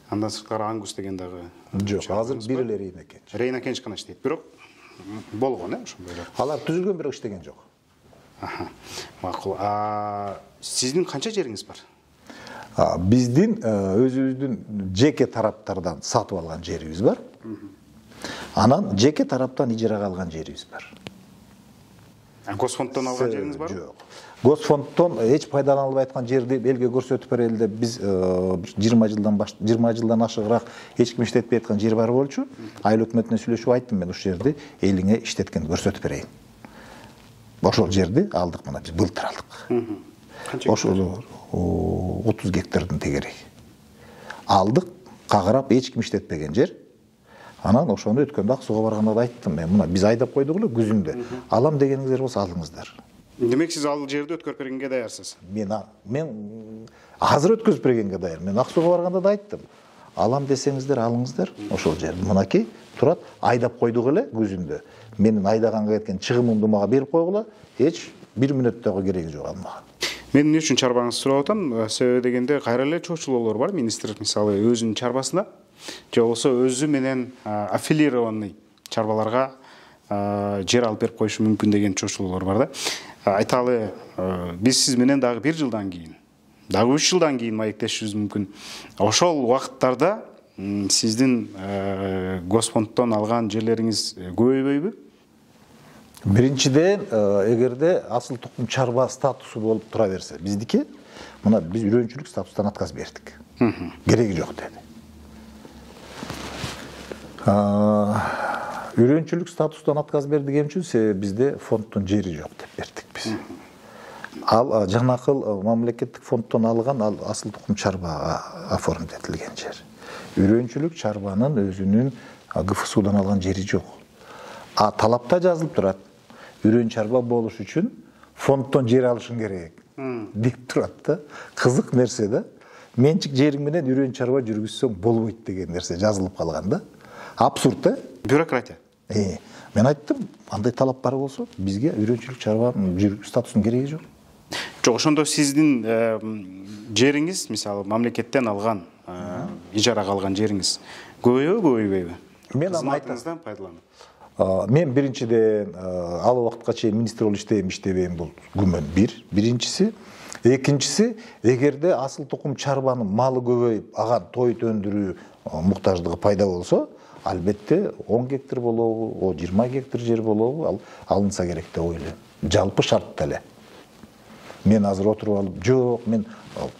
Андан сырткары Ангус деген дагы жок. Азыр бир эле Рейна Кенч. Рейна Кенч гана иштейт, бирок болгон, ошондой эле. Алар түзүлгөн, бирок иштеген жок. Макул. Сиздин канча жериңиз бар? Биздин өзүбүздүн жеке тараптардан сатып алган жерибиз бар. Анан жеке тараптан ижарага алган жерибиз бар. Госфонддон алган жериңиз барбы? Жок. Госфонддон эч пайдаланылбай аткан жерди элге көрсөтүп берели деп биз 20 жылдан ашыгыраак эч ким иштетпей аткан жер бар болчу. Айыл өкмөтүнө сүйлөшүп айттым, мен ушул жерди элиңе иштеткенди көрсөтүп берейин. Ошол жерди алдык, мына биз былтыр алдык. Ошол 30 гектардын тегерек. Алдык, кагырап эч ким иштетпеген жер. Анан ошону өткөндө Аксууга барганда да айттым, мен мына биз айдап койдук эле күзүндө. Алам дегениңиздер болсо алыңыздар. Демек, сиз ал жерди өткөрүп бергенге даярсыз? Мен азыр өткөзүп бергенге даяр. Мен Аксууга барганда да айттым. Алам десеңиздер алыңыздар. Ошол жерди мынакей турат, айдап койдук эле күзүндө. Менин айдаганга кеткен чыгымымды мага берип койгула, эч 1 мүнөт дагы кереги жок алмага. Мен эмне үчүн чарбаңызды сурап атам? Себеби дегенде кайра эле чочулоолор бар. Министр мисалы өзүнүн чарбасына же болбосо өзү менен аффилированный чарбаларга жер алып берип коюшу мүмкүн деген чочулоолор бар да. Айталы, биз сиз менен дагы 1 жылдан кийин, дагы 3 жылдан кийин маектешишибиз мүмкүн. Ошол убакыттарда сиздин Госфонддон алган жерлериңиз көбөйбөйбү? Биринчиден, эгерде асыл тукум чарба статусу болуп тура берсе, биздики мына биз үрөнчүлүк статустан отказ бердик. Кереги жок деди. Үрөнчүлүк статустан отказ бердик эмчүн, себеби бизде фонддун жери жок деп бердик биз. Ал жанакыл мамлекеттик фонддон алган ал асыл тукум чарбага оформдетилген жер. Үрөнчүлүк чарбанын өзүнүн ГФСУдан алган жери жок. Талапта жазылып турат. Үрөн чарба болуш үчүн фонддон жер алышың керек деп турат да. Кызык нерсе да. Менчик жериң менен үрөн чарба жүргүзсөң болбойт деген нерсе жазылып калган да. Абсурд да. Бюрократия. Мен айттым, андай талап бар болсо, бизге үрөнчүлүк чарбанын жүргүз статусунун кереги жок. Жок, ошондо сиздин жериңиз, мисалы, мамлекеттен алган, ижарага алган жериңиз көбөйбөйбү? Мен кызматыңыздан пайдаланып. Мен биринчиден ал убакытка чейин министр болуп иштебейм, бул күмөн биринчиси. Экинчиси, эгерде асыл тукум чарбанын малы көбөйүп, ага тоют өндүрүү муктаждыгы пайда болсо, албетте 10 гектар болобу, 20 гектар жер болобу, ал алынса керек деп ойлойм. Жалпы шартта эле. Мен азыр отуруп алып, жок, мен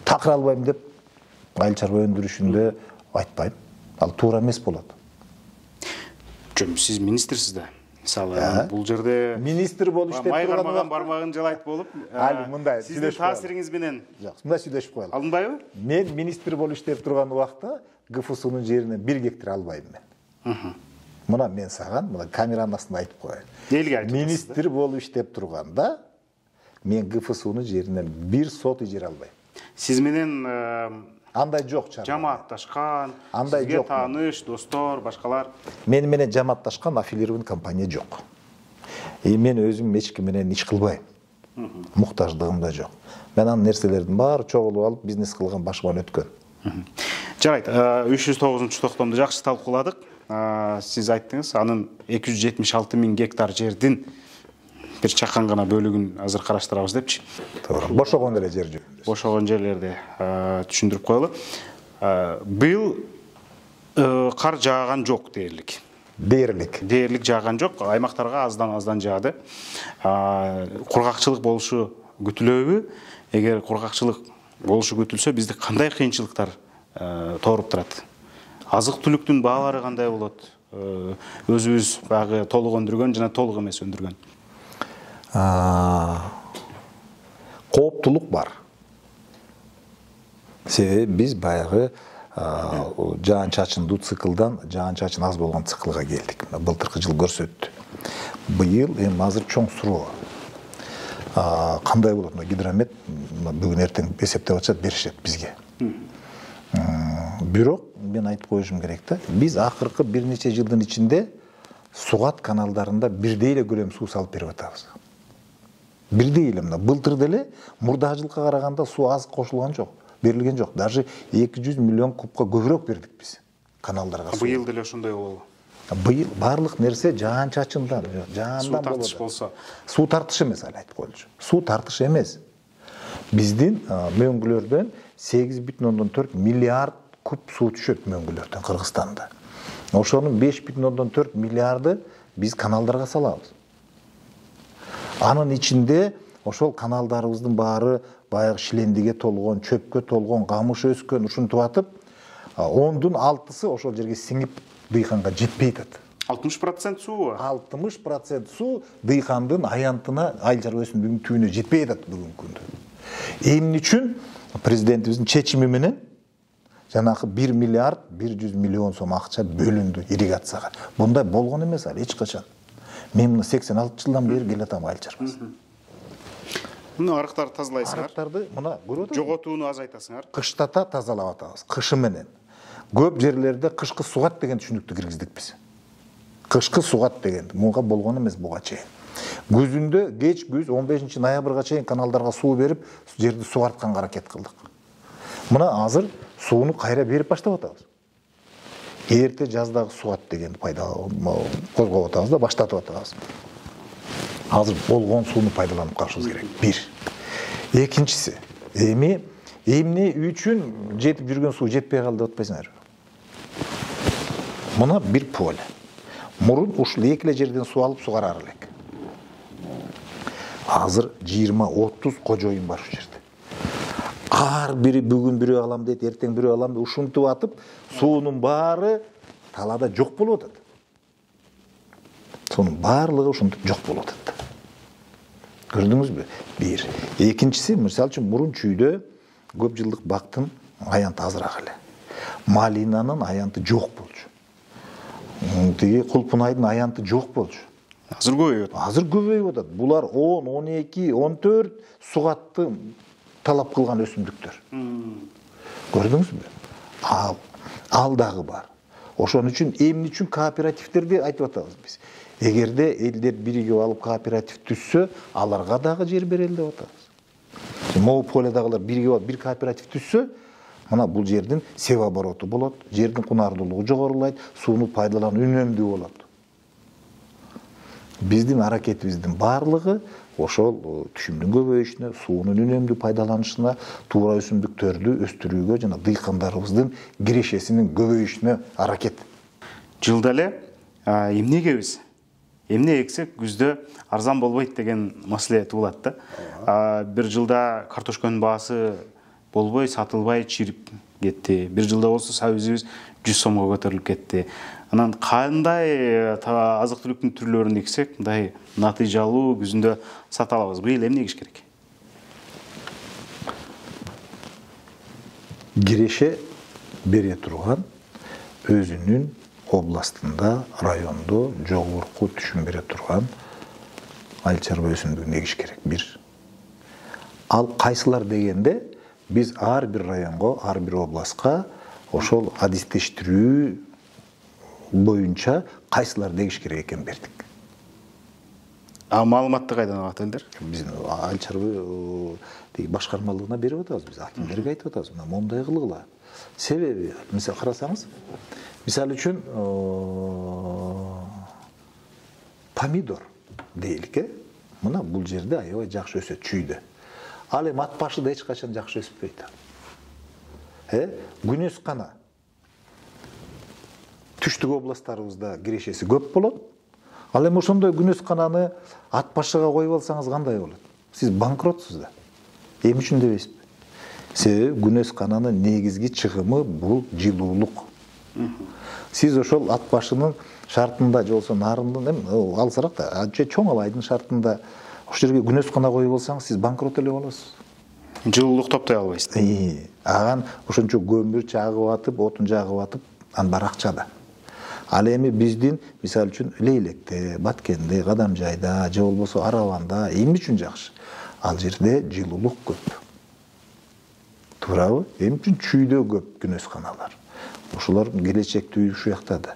такыр албайм деп айыл чарба өндүрүшүндө айтпайм. Ал туура эмес болот. Сиз министрсиз да. Мисалы, бул жерде министр болуп иштеп май кармаган бармагын жалайт болуп, мындай сиздин таасириңиз менен мындай сүйлөшүп коелу. Алынбайбы? Мен министр болуп иштеп турган убакта ГФСУнун жеринен 1 гектар албайм мен. Мына мен саған, мына камеранын астында айтып коеюн. Элге айтып Министр болуп иштеп турганда мен ГФСУнун жеринен бир сот ижере албайм. Сиз менен Андай жок чара. жамаатташкан, Андай сизге жок. тааныш, достор, башкалар. Мен менен жамаатташкан аффилирован компания жок. Мен өзүм эч менен иш кылбайм. Муктаждыгым да жок. Мен анын нерселердин баары чогулуп алып бизнес кылган башыман өткөн. Жарайт, 309-токтомду жакшы талкууладык. Сиз айттыңыз, анын 276 000 гектар жердин бир чакан гана бөлүгүн азыр караштырабыз депчи. Туура. Бошогон эле жер жок. Бошогон жерлерди түшүндүрүп коелу. Быйыл кар жааган жок дээрлик. Дээрлик жааган жок. Аймактарга аздан жаады. Кургакчылык болушу күтүлөбү? Эгер кургакчылык болушу күтүлсө, бизди кандай кыйынчылыктар тооруп турат? Азык-түлүктүн баалары кандай болот? Өзүбүз багы толук өндүргөн жана толук эмес өндүргөн. Кооптулук бар. Себеби биз баягы жаан-чачындуу циклдан жаан-чачын аз болгон циклга келдик. Былтыркы жыл көрсөттү. Быйыл эми азыр чоң суроо. Кандай болот? Гидромет бүгүн эртең эсептеп атышат, беришет бизге. Бирок мен айтып коюшум керек да, биз акыркы бир нече жылдын ичинде сугат каналдарында бирдей эле көлөм суу салып берип атабыз. Бирдей эле мына былтыр деле мурдагы жылга караганда суу аз кошулган жок, берилген жок. Даже 200 миллион кубка көбүрөөк бердик биз каналдарга. Быйыл деле ошондой болобу? Быйыл барлык нерсе жаан-чачындан, жаандан болот. Суу тартыш болсо. Суу тартыш эмес, айтып коелучу. Суу тартыш эмес. Биздин мөңгүлөрдөн 8,4 миллиард куб суу түшөт мөңгүлөрдөн Кыргызстанда. Ошонун 5,4 миллиарды биз каналдарга салабыз. Анын ичинде ошол каналдарыбыздын баары баягы шилендиге толгон, чөпкө толгон, камыш өскөн, ушинтип атып, 10дун 6-сы ошол жерге сиңип дыйканга жетпей атат. 60% суу? 60% суу дыйкандын аянтына, айыл чарба өсүмдүгүнүн түбүнө жетпей атат бүгүнкү күндө. Эмне үчүн президентибиздин чечими менен жанагы 1 миллиард 100 миллион сом акча бөлүндү ирригацияга. Мындай болгон эмес ал эч качан. Мен мына 86 жылдан бери келатам айыл чарбасына. Мына арыктарды тазалайсыңар. Арыктарды мына көрөт. Жоготууну азайтасыңар. Кыштата тазалап атабыз. Кышы менен. Көп жерлерде кышкы сугат деген түшүнүктү киргиздик биз. Кышкы сугат деген муга болгон эмес буга чейин. Күзүндө кеч күз 15 ноябрга чейин каналдарга суу берип, жерди сугартканга аракет кылдык. Мына азыр сууну кайра берип баштап атабыз. Эрте жаздагы сугат дегенди козгоп атабыз да, баштатып атабыз. Азыр болгон сууну пайдаланып калышыбыз керек. Бир. Экинчиси, эмне үчүн жетип жүргөн суу жетпей калды деп атпайсыңарбы? Мына бир поле. Мурун ушул эки эле жерден суу алып сугарар элек. Азыр 20-30 кожоюн бар ушул жерде. Ар бири бүгүн бирөө алам дейт, эртең бирөө алам дейт, ушинтип атып, суунун баары талаада жок болуп атат. Суунун баарлыгы ушинтип жок болуп атат. Көрдүңүзбү? Бир. Экинчиси, мисалы үчүн мурун чүйдө көп жылдык бактын аянты азыраак эле. Малинанын аянты жок болчу. Тиги кулпунайдын аянты жок болчу. Азыр көбөйүп атат. Азыр көбөйүп атат. Булар 10, 12, 14 сугатты талап кылган өсүмдүктөр. Көрдүңүзбү? Ал дагы бар. Ошон үчүн эмне үчүн кооперативдерди айтып атабыз биз. Эгерде элдер биригип алып кооператив түзсө, аларга дагы жер берели деп атабыз. Могу поледагылар биригип алып бир кооператив түзсө, мына бул жердин себобороту болот, жердин кунардуулугу жогорулайт, сууну пайдалануу үнөмдүү болот. Биздин аракетибиздин баарлыгы ошол түшүмдүн көбөйүшүнө, суунун үнөмдүү пайдаланышына, туура өсүмдүктөрдү өстүрүүгө жана дыйкандарыбыздын кирешесинин көбөйүшүнө аракет. Жылда эле эмне эгебиз? Эмне эксек күздө арзан болбойт деген маселе туулат да. Бир жылда картошканын баасы болбой, сатылбай чирип кетти. Бир жылда болсо сабизибиз 100 сомго көтөрүлүп кетти. Анан кандай азык-түлүктүн түрлөрүн эксек, мындай натыйжалуу күзүндө сата алабыз? Быйыл эмне эгиш керек? Киреше бере турган өзүнүн областында, райондо жогорку түшүм бере турган айыл чарба өсүмдүгүн эгиш керек. Бир. Ал кайсылар дегенде биз ар бир районго, ар бир областка ошол адистештирүү боюнча кайсыларды эгиш керек экенин бердик. Маалыматты кайдан алат элдер? Биздин айыл чарба башкармалыгына берип атабыз, биз акимдерге айтып атабыз, мондай кылгыла. Себеби, мисалы карасаңыз, мисалы үчүн помидор дейlik, мына бул жерде аябай жакшы өсөт, чүйдө. Ал эми ат башыда эч качан жакшы өспөйт. Күнөс кана түштүк областтарыбызда кирешеси көп болот. Ал эми ошондой күнөс кананы ат башыга коюп алсаңыз кандай болот? Сиз банкротсуз да. Эми үчүн дебейсизби? Себеби күнөс кананын негизги чыгымы бул жылуулук. Сиз ошол ат башынын шартында же болсо нарындын алсараак да, же чоң алайдын шартында ошол жерге күнөс кана коюп алсаңыз, сиз банкрот эле болосуз. Жылуулук топтой албайсыз. Аган ошончо көмүр чагып атып, отун жагып атып, анын баары акчада. Ал эми биздин, мисалы үчүн, Лейлекте, Баткенде, Кадамжайда, же болбосо Араланда эмне үчүн жакшы? Ал жерде жылуулук көп. Туурабы? Эмне үчүн чүйдө көп күнөс каналар. Ошолор келечекте ушул жакта да.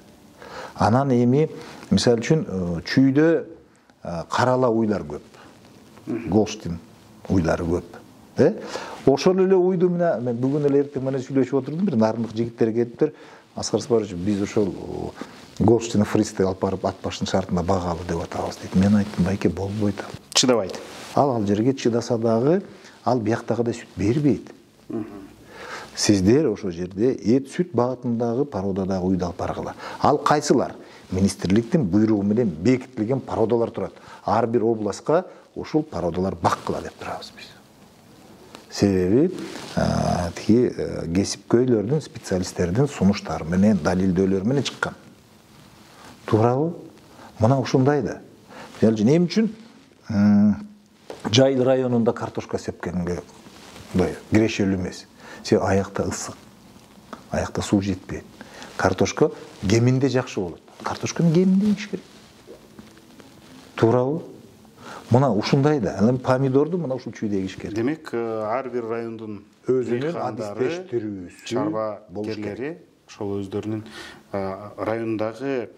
Анан эми, мисалы үчүн, чүйдө карала уйлар көп. Голштин уйлары көп. Ошол эле уйду мен бүгүн эле эртең менен сүйлөшүп отурдум, бир нарындык жигиттер келиптир. Аскар Спарович, биз ошол Голштин фристи алып барып ат башынын шартында багалы деп атабыз дейт. Мен айттым, байке, болбойт. Чыдабайт. Ал жерге чыдаса дагы, ал бияктагыдай сүт бербейт. Сиздер ошол жерде эт сүт багытындагы породадагы уйду алып баргыла. Ал кайсылар? Министрликтин буйругу менен бекитилген породалар турат. Ар бир областка ушул породалар баккыла деп турабыз биз. Себеби кесипкөйлөрдүн, специалисттердин сунуштары менен, далилдөөлөрү менен чыккан. Туурабы? Мына ушундай да. Эмне үчүн Жайыл районунда картошка сепкенге кирешелүү эмес. Себеби аякта ысык. Аякта суу жетпейт. Картошка кеминде жакшы болот. Картошканы кеминде егиш керек. Туурабы? Мына ушундай да. Ал эми помидорду мына ушул чүйдө егиш керек. Демек, ар бир райондун өзүнүн адистештирүүсү, чарбагерлери ошол өздөрүнүн райондагы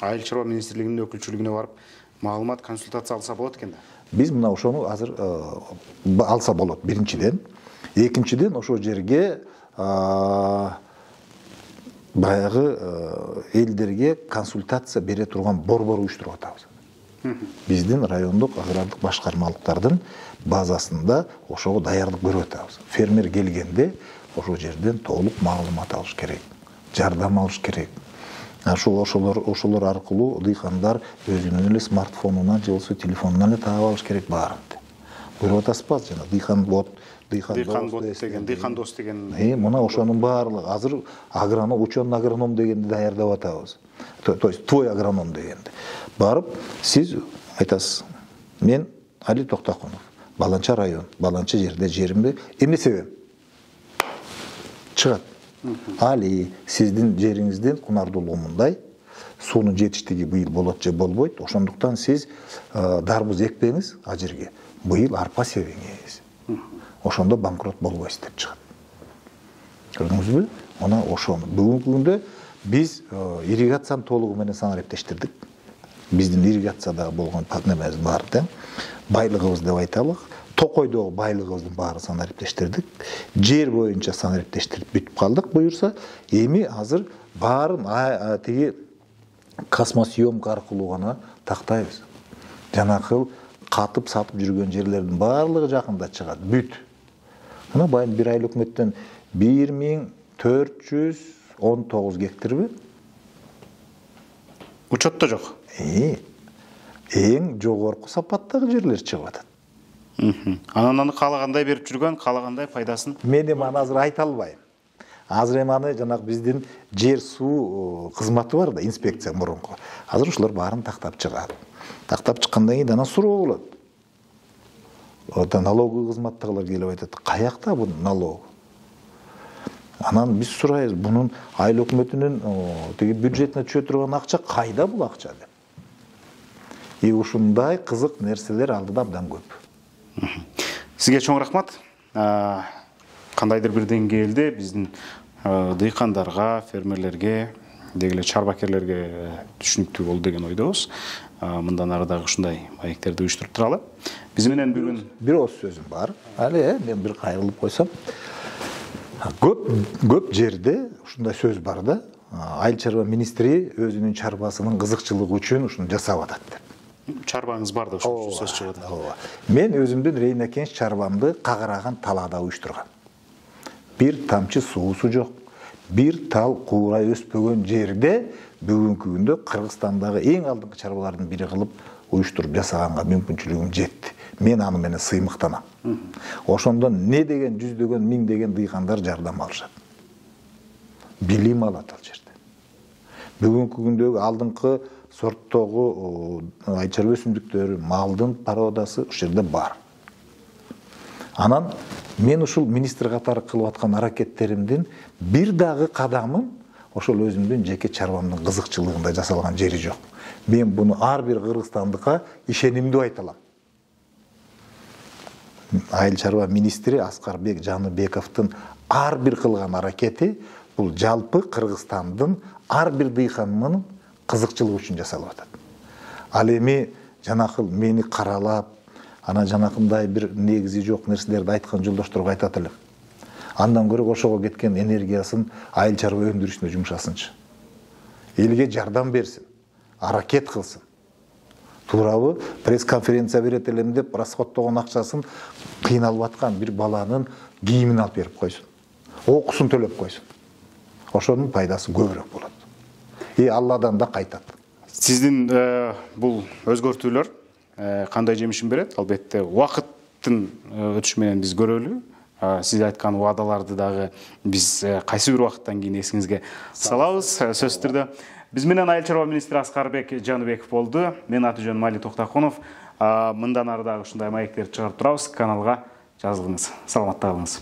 айыл чарба министрлигинин өкүлчүлүгүнө барып маалымат, консультация алса болот экен да. Биз мына ошону азыр алса болот, биринчиден. Экинчиден, ошол жерге баягы элдерге консультация бере турган борбор уюштуруп атабыз. Биздин райондук агрардык башкармалыктардын базасында ошого даярдык көрүп атабыз. Фермер келгенде ошол жерден толук маалымат алыш керек, жардам алыш керек. Ошолор аркылуу дыйкандар өзүнүн эле смартфонунан же болбосо телефонунан эле таап алыш керек баарын. Көрүп атасызбы, жана дыйкан бот деген, дыйкан дос деген. Мына ошонун баардыгы азыр агроном, ученый агроном дегенди даярдап атабыз. То есть твой агроном дегенди. Барып, сиз айтасыз, мен Али Токтакунов, баланча район, баланча жерде жеримде эмне себеп? Чыгат. Али, сиздин жериңизден кунардуулугу мындай, суунун жетиштиги быйыл болот же болбойт, ошондуктан сиз дарбыз экпеңиз а жерге, быйыл арпа себеңиз. Ошондо банкрот болбойсуз деп чыгат. Көрдүңүзбү? Мына ошону. Бүгүнкү күндө биз ирригацияны толугу менен санариптештирдик. Биздин ирригациядагы болгон немебиз бар тең. Байлыгыбыз деп айталык. Токойдогу байлыгыбыздын баары санариптештирдик. Жер боюнча санариптештирип бүтүп калдык буюрса, эми азыр баарын тиги космосъемка аркылуу гана тактайбыз. Жанакыл катып сатып жүргөн жерлердин баардыгы жакында чыгат, бүт. Мына байын бир айыл өкмөттөн 1419 гектарбы? Учетто жок. Эң жогорку сапаттагы жерлер чыгып атат. Анан аны каалагандай берип жүргөн, каалагандай пайдасын. Мен эми аны азыр айта албайм. Азыр эми аны жанагы биздин жер суу кызматы бар да, инспекция мурунку. Азыр ушулар баарын тактап чыгат. Тактап чыккандан кийин анан суроо болот. Налоговый кызматтагылар келип айтат, каякта бул налог? Анан биз сурайбыз, бунун айыл өкмөтүнүн тиги бюджетине түшө турган акча кайда бул акча деп. Ушундай кызык нерселер алдыда абдан көп. Сизге чоң рахмат. Кандайдыр бир деңгээлде биздин дыйкандарга, фермерлерге, деги эле чарбакерлерге түшүнүктүү болду деген ойдобуз. Мындан ары дагы ушундай маектерди уюштуруп туралы. Биз менен бүгүн бир ооз сөзүм бар. Али, мен бир кайрылып койсом. Көп жерде ушундай сөз бар да. Айыл чарба министри өзүнүн чарбасынын кызыкчылыгы үчүн ушуну жасап атат деп. Чарбаңыз бар да ошол сөз чыгат. Мен өзүмдүн Рейнакенч чарбамды кагыраган талаада уюштургам. Бир тамчы суусу жок, бир тал куурай өспөгөн жерде бүгүнкү күндө Кыргызстандагы эң алдыңкы чарбалардын бири кылып уюштуруп жасаганга мүмкүнчүлүгүм жетти. Мен аны менен сыймыктанам. Ошондон не деген жүздөгөн, миңдеген дыйкандар жардам алышат. Билим алат ал жерде. Бүгүнкү күндөгү алдыңкы сорттогу айыл чарба өсүмдүктөрү, малдын породасы ушул жерде бар. Анан мен ушул министр катары кылып аткан аракеттеримдин бир дагы кадамын ошол өзүмдүн жеке чарбамдын кызыкчылыгында жасалган жери жок. Мен буну ар бир кыргызстандыкка ишенимдүү айта алам. Айыл чарба министри Аскарбек Жаныбековдун ар бир кылган аракети бул жалпы Кыргызстандын ар бир дыйканынын кызыкчылыгы үчүн жасалып атат. Ал эми жанакыл мени каралап, ана жанакындай бир негизи жок нерселерди айткан жолдошторго айтат элем. Андан көрө ошого кеткен энергиясын айыл чарба өндүрүшүнө жумшасынчы. Элге жардам берсин, аракет кылсын. Туурабы пресс-конференция берет элем деп расходтогон акчасын кыйналып аткан бир баланын кийимин алып берип койсун. Окуусун төлөп койсун. Ошонун пайдасы көбүрөөк болот. Алладан да кайтат. Сиздин бул өзгөртүүлөр кандай жемишин берет? Албетте, убакыттын өтүшү менен биз көрөлү. Сиз айткан убадаларды дагы биз кайсы бир убакыттан кийин эсиңизге салабыз. Сөзсүз түрдө биз менен айыл чарба министри Аскарбек Жаныбеков болду. Мен аты жөнүм Али Токтакунов. Мындан ары дагы ушундай маектерди чыгарып турабыз. Каналга жазылыңыз. Саламатта калыңыз.